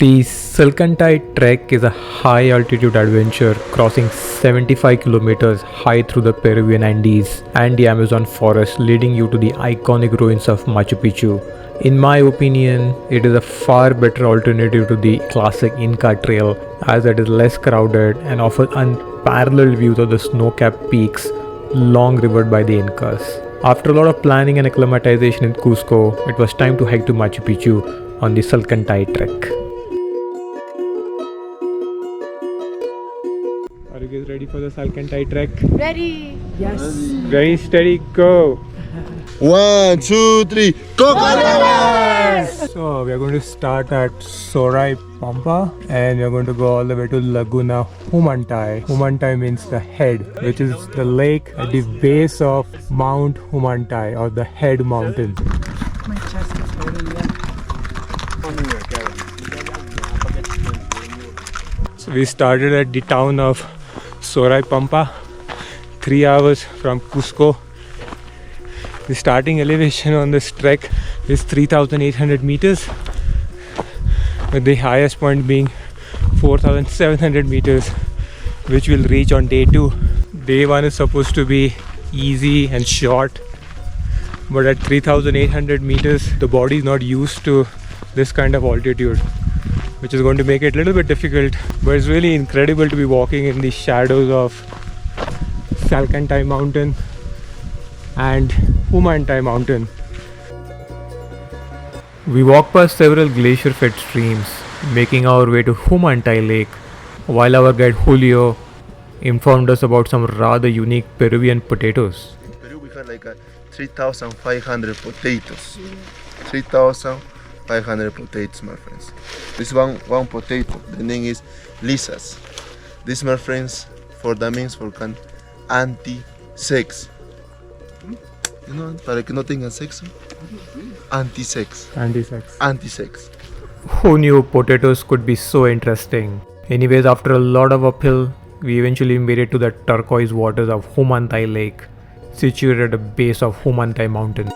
The Salkantay trek is a high altitude adventure crossing 75 kilometers high through the Peruvian Andes and the Amazon forest, leading you to the iconic ruins of Machu Picchu. In my opinion, it is a far better alternative to the classic Inca trail, as it is less crowded and offers unparalleled views of the snow-capped peaks long revered by the Incas. After a lot of planning and acclimatization in Cusco, it was time to hike to Machu Picchu on the Salkantay trek. Are you guys ready for the Salkantay trek? Ready? Yes. Very steady, go! 1, 2, 3, Coca! So we are going to start at Sorai Pampa and we are going to go all the way to Laguna Humantay. Humantay means the head, which is the lake at the base of Mount Humantay or the head mountain. My chest is hurting. So we started at the town of Sorai Pampa, 3 hours from Cusco. The starting elevation on this trek is 3,800 meters, with the highest point being 4,700 meters, which we'll reach on day 2. Day 1 is supposed to be easy and short, but at 3,800 meters the body is not used to this kind of altitude, which is going to make it a little bit difficult. But it's really incredible to be walking in the shadows of Salkantay mountain and Humantay mountain. We walked past several glacier-fed streams, making our way to Humantay Lake, while our guide Julio informed us about some rather unique Peruvian potatoes. In Peru we have like 3,500 potatoes. 3,500 potatoes, my friends. This one potato, the name is Lisas. This, my friends, means for anti-sex. You know, para que no tengan sexo. Anti-sex. Anti-sex. Anti-sex. Who knew potatoes could be so interesting? Anyways, after a lot of uphill, we eventually made it to the turquoise waters of Humantay Lake, situated at the base of Humantay mountain.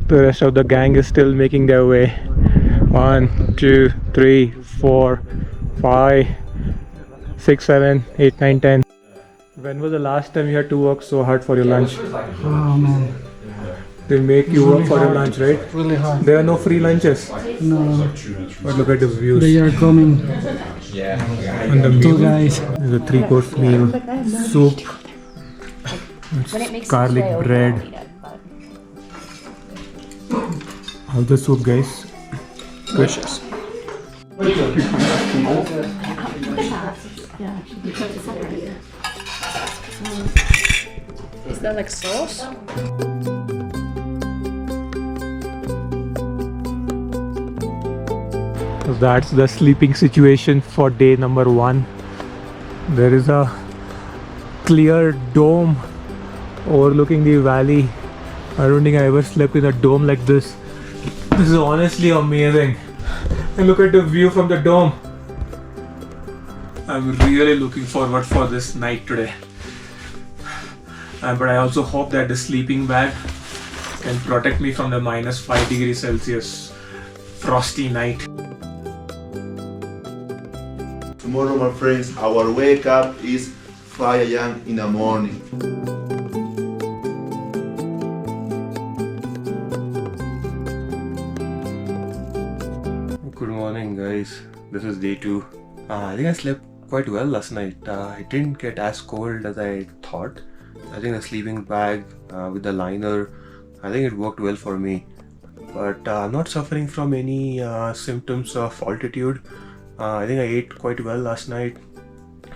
The rest of the gang is still making their way. 1, 2, 3, 4, 5, 6, 7, 8, 9, 10. When was the last time you had to work so hard for your lunch? Oh man, They make you work for your lunch, right? really hard. There are no free lunches. No, But look at the views. they are coming. And the Two meal. guys. There's a 3-course meal, soup, garlic bread. How's the soup, guys? Delicious. Is that like sauce? So that's the sleeping situation for day number 1. There is a clear dome overlooking the valley. I don't think I ever slept in a dome like this. This is honestly amazing. And look at the view from the dome. I'm really looking forward for this night today. But I also hope that the sleeping bag can protect me from the minus 5 degrees Celsius frosty night. Tomorrow, my friends, our wake up is 5 a.m. in the morning. Good morning, guys. This is day 2. I think I slept quite well last night. It didn't get as cold as I thought. I think the sleeping bag with the liner, I think it worked well for me. But I'm not suffering from any symptoms of altitude. I think I ate quite well last night.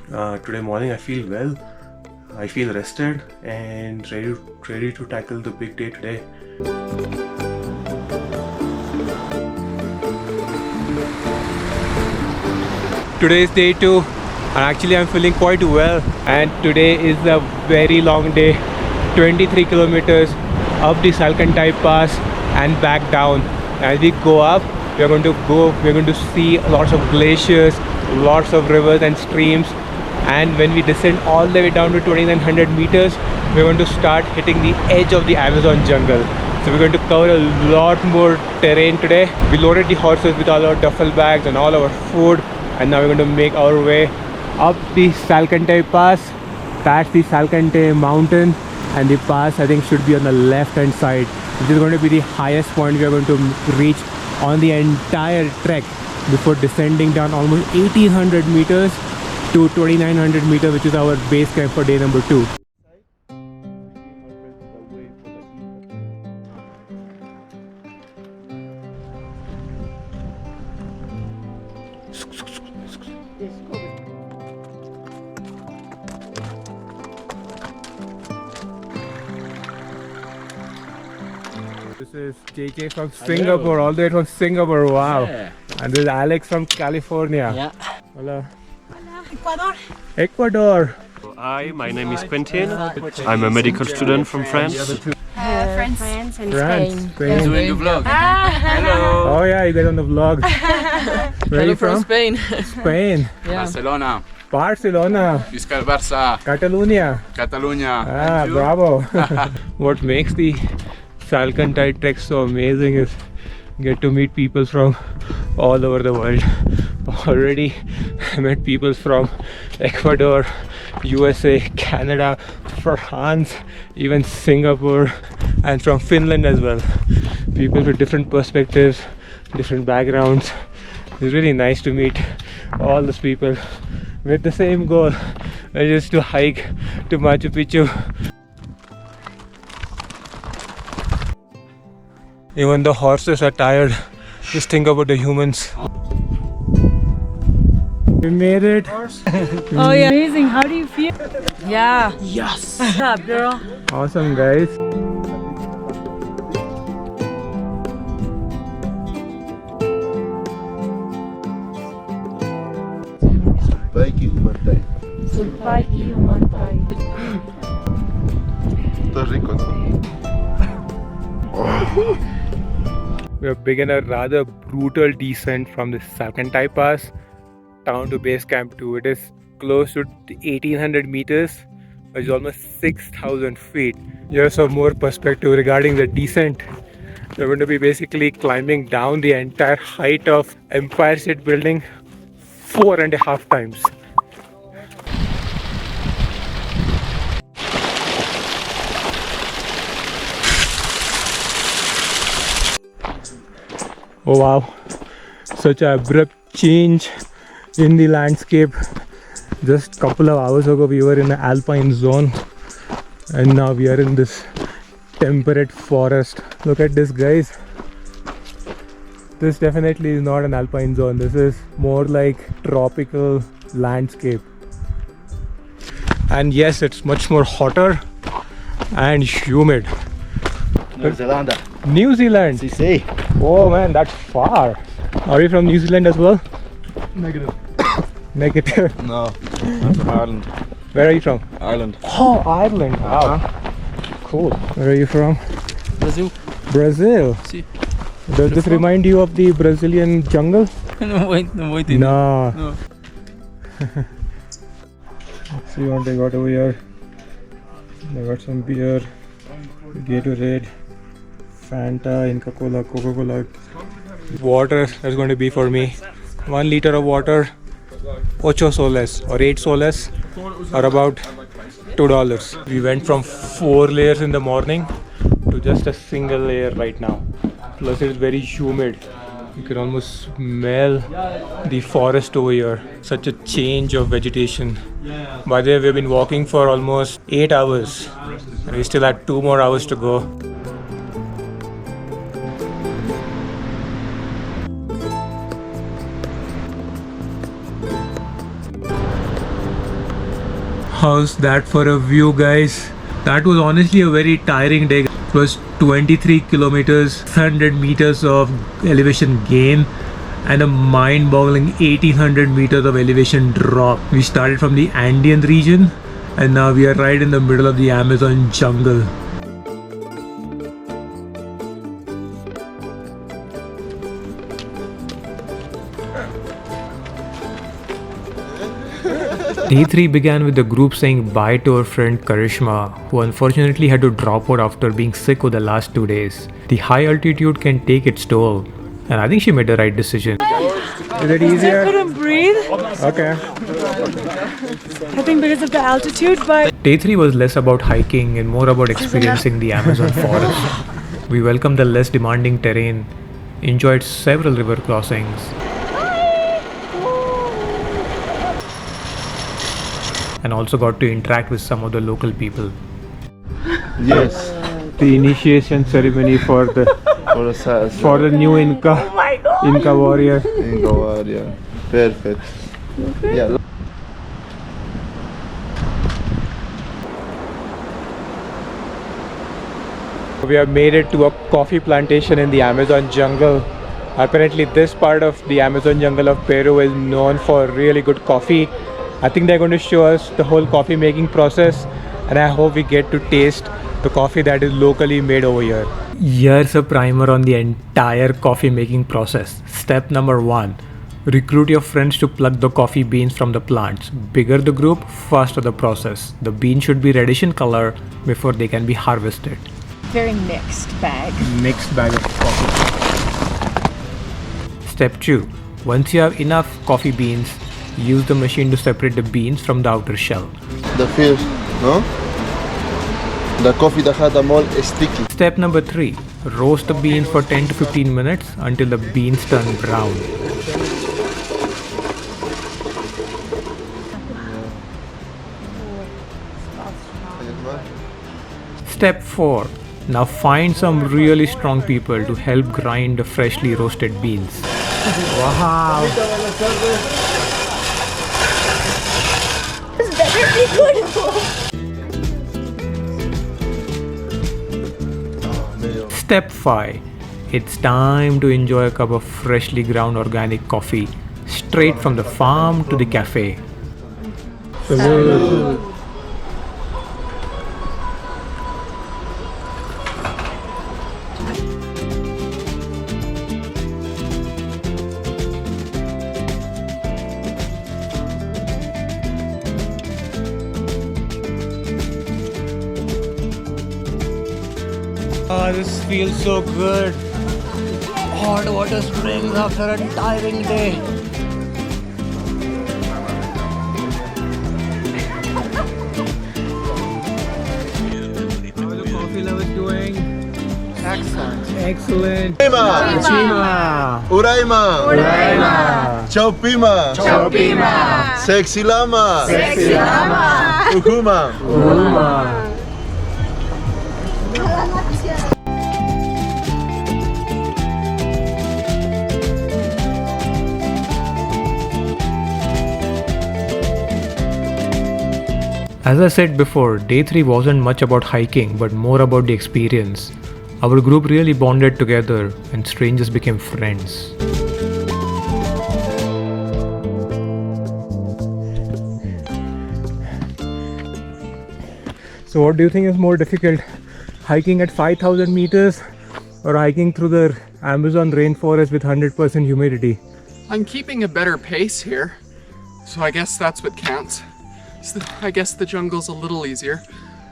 Today morning I feel well. I feel rested and ready to tackle the big day today. Today is day 2 and actually I'm feeling quite well, and today is a very long day, 23 kilometers up the Salkantay Pass and back down. As we go up, we're going to see lots of glaciers, lots of rivers and streams. And when we descend all the way down to 2900 meters, we're going to start hitting the edge of the Amazon jungle. So we're going to cover a lot more terrain today. We loaded the horses with all our duffel bags and all our food, and now we're going to make our way up the Salkantay Pass. That's the Salkantay mountain, and the pass I think should be on the left hand side, which is going to be the highest point we are going to reach on the entire trek before descending down almost 1800 meters to 2900 meters, which is our base camp for day number 2. This is JJ from Singapore, all the way from Singapore, wow. Yeah. And this is Alex from California. Yeah. Hello. Ecuador. Ecuador. Hi, my name is Quentin. I'm a medical student from France. France and France, Spain. Doing the vlog. Hello. Oh yeah, you guys on the vlog. Where are you from? Spain. Spain. Barcelona, Barcelona. Visca el Barça, Catalonia. Catalunya. Ah, bravo. What makes the Salkantay trek so amazing is get to meet people from all over the world. Already I met people from Ecuador, USA, Canada, France, even Singapore, and from Finland as well. People with different perspectives, different backgrounds. It's really nice to meet all those people with the same goal, which is to hike to Machu Picchu. Even the horses are tired. Just think about the humans. We made it. Oh yeah, amazing. How do you feel? Yeah. Yes. What's up, girl? Awesome, guys. Baiki Humantay. Está rico, ¿no? We are beginning a rather brutal descent from the Salkantay Pass down to base camp 2. It is close to 1800 meters, which is almost 6000 feet. Here's some more perspective regarding the descent. We're going to be basically climbing down the entire height of Empire State Building 4.5 times. Oh wow, such an abrupt change in the landscape. Just a couple of hours ago we were in the alpine zone, and now we are in this temperate forest. Look at this, guys. This definitely is not an alpine zone. This is more like tropical landscape. And yes, it's much more hotter and humid. New Zealand. New Zealand. CC. Oh man, that's far. Are you from New Zealand as well? Negative. Negative. No, I'm from Ireland. Where are you from? Ireland. Oh, Ireland. Wow. Cool. Where are you from? Brazil. Brazil. Si. Does this remind you of the Brazilian jungle? No wait. No. No. See what they got over here. They got some beer, Gatorade, Fanta, Inca Cola, Coca-Cola. Water is going to be for me 1 liter of water, 8 soles or 8 soles, or about $2. We went from 4 layers in the morning to just a single layer right now. Plus it's very humid. You can almost smell the forest over here. Such a change of vegetation. By the way, we've been walking for almost 8 hours and we still had 2 more hours to go. How's that for a view, guys? That was honestly a very tiring day. It was 23 kilometers, 100 meters of elevation gain, and a mind-boggling 1800 meters of elevation drop. We started from the Andean region and now we are right in the middle of the Amazon jungle. Day 3 began with the group saying bye to our friend Karishma, who unfortunately had to drop out after being sick over the last 2 days. The high altitude can take its toll, and I think she made the right decision. Is it easier? I couldn't breathe. Okay. I think because of the altitude, but Day 3 was less about hiking and more about experiencing the Amazon forest. We welcomed the less demanding terrain, enjoyed several river crossings, and also got to interact with some of the local people. Yes. The initiation ceremony for the For the new Inca warrior. Inca warrior. Perfect. Yeah. We have made it to a coffee plantation in the Amazon jungle. Apparently this part of the Amazon jungle of Peru is known for really good coffee. I think they're going to show us the whole coffee making process, and I hope we get to taste the coffee that is locally made over here. Here's a primer on the entire coffee making process. Step number 1. Recruit your friends to pluck the coffee beans from the plants. Bigger the group, faster the process. The beans should be reddish in color before they can be harvested. Very mixed bag. Mixed bag of coffee. Step 2. Once you have enough coffee beans, use the machine to separate the beans from the outer shell. The fish, no? The coffee that had them all sticky. Step number 3. Roast the beans for 10 to 15 minutes until the beans turn brown. Step 4. Now find some really strong people to help grind the freshly roasted beans. Wow! Step 5. It's time to enjoy a cup of freshly ground organic coffee straight from the farm to the cafe. Oh, this feels so good. Hot water springs after a tiring day. How are the coffee lovers doing? Excellent. Excellent. Chima. Uraima. Uraima. Chaupima. Chaupima. Sexy Lama. Sexy Lama. Ukuma. Uma. As I said before, day 3 wasn't much about hiking but more about the experience. Our group really bonded together and strangers became friends. So what do you think is more difficult? Hiking at 5,000 meters or hiking through the Amazon rainforest with 100% humidity? I'm keeping a better pace here, so I guess that's what counts. I guess the jungle's a little easier,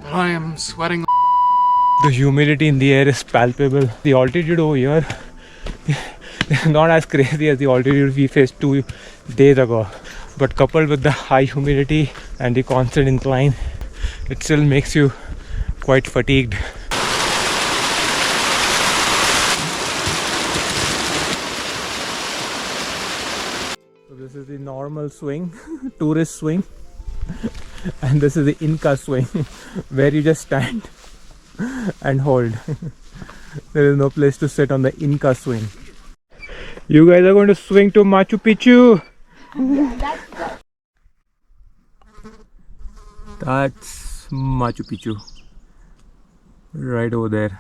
but I am sweating. The humidity in the air is palpable. The altitude over here is not as crazy as the altitude we faced 2 days ago, but coupled with the high humidity and the constant incline, it still makes you quite fatigued. So this is the normal swing, tourist swing, and this is the Inca swing where you just stand and hold. There is no place to sit on the Inca swing. You guys are going to swing to Machu Picchu. That's Machu Picchu right over there.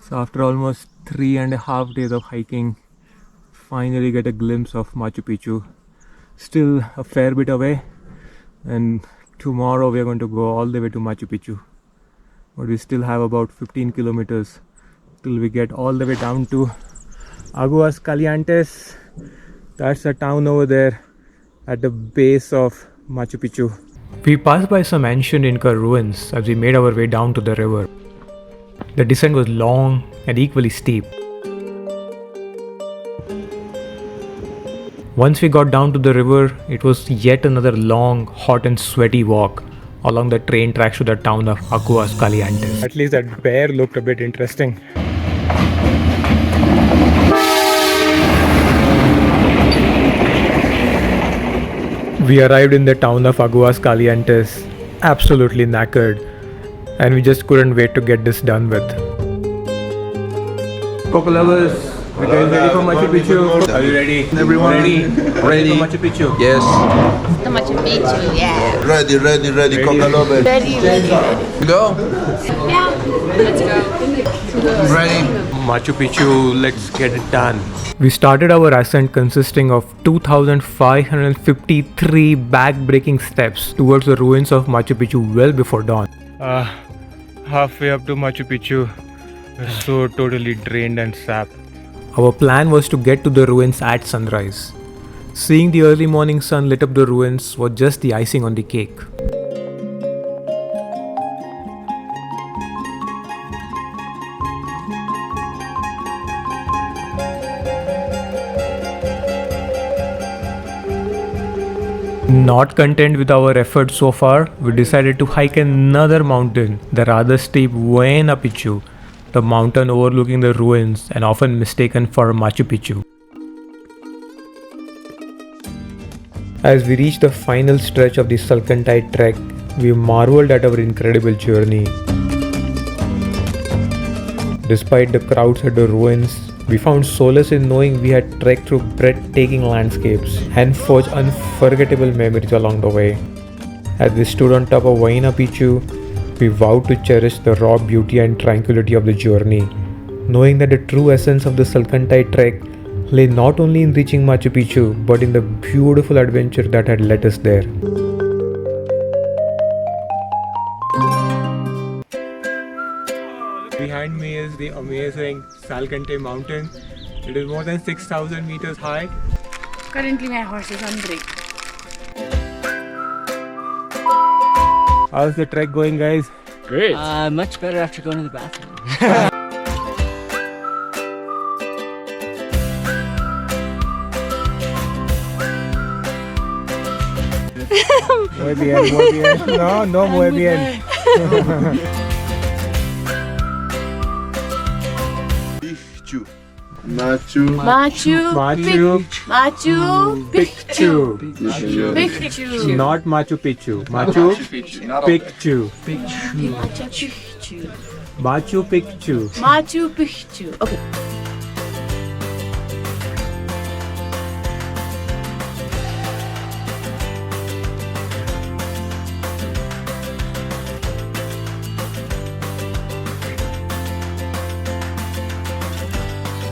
So after almost 3.5 days of hiking, finally get a glimpse of Machu Picchu. Still a fair bit away, and tomorrow we are going to go all the way to Machu Picchu, but we still have about 15 kilometers till we get all the way down to Aguas Calientes. That's a town over there at the base of Machu Picchu. We passed by some ancient Inca ruins as we made our way down to the river. The descent was long and equally steep. Once we got down to the river, it was yet another long, hot and sweaty walk along the train tracks to the town of Aguas Calientes. At least that bear looked a bit interesting. We arrived in the town of Aguas Calientes, absolutely knackered, and we just couldn't wait to get this done with. Coca lovers, we're getting ready for Machu Picchu. Are you ready? Everyone ready? Ready for Machu Picchu? Yes. The Machu Picchu, yeah. Ready, Coca lover. Ready. Go. Yeah. Let's go. Ready. Machu Picchu, let's get it done. We started our ascent consisting of 2,553 back-breaking steps towards the ruins of Machu Picchu well before dawn. Halfway up to Machu Picchu, we're so totally drained and sapped. Our plan was to get to the ruins at sunrise. Seeing the early morning sun lit up the ruins was just the icing on the cake. Not content with our efforts so far, we decided to hike another mountain, the rather steep Huayna Picchu, the mountain overlooking the ruins and often mistaken for Machu Picchu. As we reached the final stretch of the Salkantay trek, we marveled at our incredible journey. Despite the crowds at the ruins, we found solace in knowing we had trekked through breathtaking landscapes and forged unforgettable memories along the way. As we stood on top of Huayna Picchu, we vowed to cherish the raw beauty and tranquility of the journey, knowing that the true essence of the Salkantay trek lay not only in reaching Machu Picchu but in the beautiful adventure that had led us there. Behind me is the amazing Salkantay mountain. It is more than 6,000 meters high. Currently my horse is on break. How's the trek going, guys? Great. Much better after going to the bathroom. Muy bien, muy bien. No, muy bien. Machu Picchu. Not Machu Picchu. Machu Picchu. Machu Picchu. Machu Picchu. Machu Picchu. Okay.